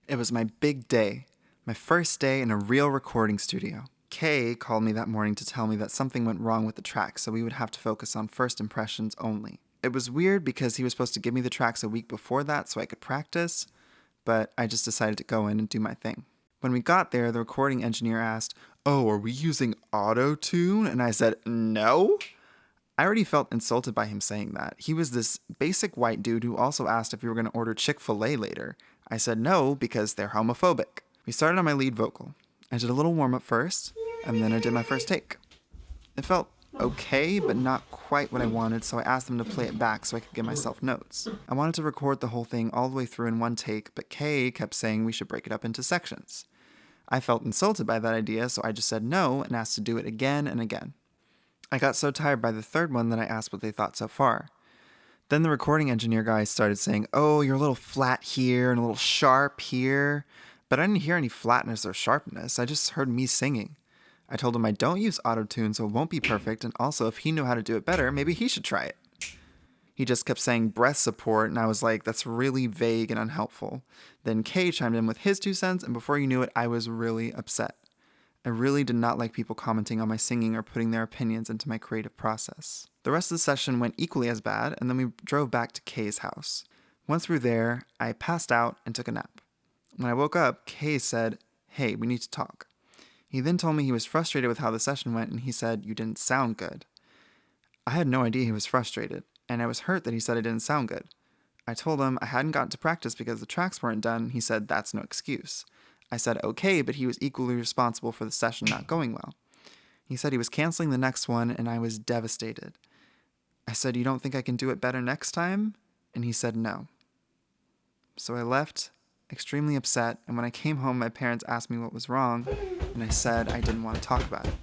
It was my big day, my first day in a real recording studio. Kay called me that morning to tell me that something went wrong with the track, so we would have to focus on first impressions only. It was weird because he was supposed to give me the tracks a week before that so I could practice, but I just decided to go in and do my thing. When we got there, the recording engineer asked, "Oh, are we using auto-tune?" And I said, "No." I already felt insulted by him saying that. He was this basic white dude who also asked if we were going to order Chick-fil-A later. I said no because they're homophobic. We started on my lead vocal. I did a little warm-up first, and then I did my first take. It felt okay, but not quite what I wanted, so I asked them to play it back so I could give myself notes. I wanted to record the whole thing all the way through in one take, but Kay kept saying we should break it up into sections. I felt insulted by that idea, so I just said no and asked to do it again and again. I got so tired by the third one that I asked what they thought so far. Then the recording engineer guy started saying, "Oh, you're a little flat here and a little sharp here." But I didn't hear any flatness or sharpness. I just heard me singing. I told him I don't use autotune, so it won't be perfect, and also if he knew how to do it better, maybe he should try it. He just kept saying breath support, and I was like, that's really vague and unhelpful. Then Kay chimed in with his 2 cents, and before you knew it, I was really upset. I really did not like people commenting on my singing or putting their opinions into my creative process. The rest of the session went equally as bad, and then we drove back to Kay's house. Once we were there, I passed out and took a nap. When I woke up, Kay said, "Hey, we need to talk." He then told me he was frustrated with how the session went, and he said, "You didn't sound good." I had no idea he was frustrated, and I was hurt that he said I didn't sound good. I told him I hadn't gotten to practice because the tracks weren't done, and he said that's no excuse. I said okay, but he was equally responsible for the session not going well. He said he was canceling the next one, and I was devastated. I said, "You don't think I can do it better next time?" And he said no. So I left, extremely upset, and when I came home, my parents asked me what was wrong, and I said I didn't want to talk about it.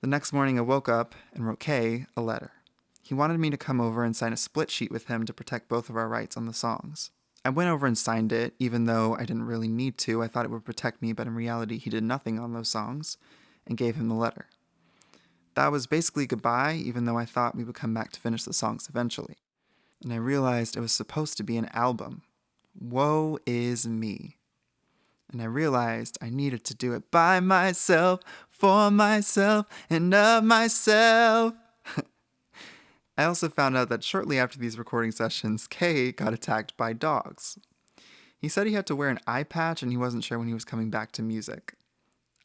The next morning, I woke up and wrote Kay a letter. He wanted me to come over and sign a split sheet with him to protect both of our rights on the songs. I went over and signed it, even though I didn't really need to. I thought it would protect me, but in reality, he did nothing on those songs, and gave him the letter. That was basically goodbye, even though I thought we would come back to finish the songs eventually. And I realized it was supposed to be an album. Woe is me. And I realized I needed to do it by myself, for myself, and of myself. I also found out that shortly after these recording sessions, Kay got attacked by dogs. He said he had to wear an eye patch and he wasn't sure when he was coming back to music.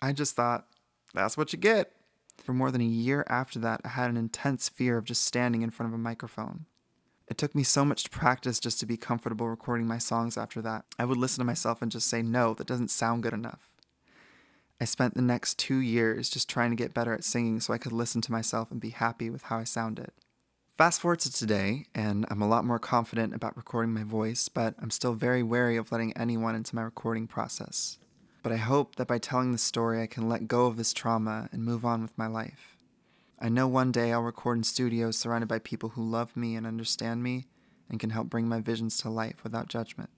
I just thought, that's what you get. For more than a year after that, I had an intense fear of just standing in front of a microphone. It took me so much to practice just to be comfortable recording my songs after that. I would listen to myself and just say, no, that doesn't sound good enough. I spent the next 2 years just trying to get better at singing so I could listen to myself and be happy with how I sounded. Fast forward to today, and I'm a lot more confident about recording my voice, but I'm still very wary of letting anyone into my recording process. But I hope that by telling this story, I can let go of this trauma and move on with my life. I know one day I'll record in studios surrounded by people who love me and understand me and can help bring my visions to life without judgment.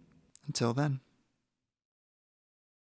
Until then.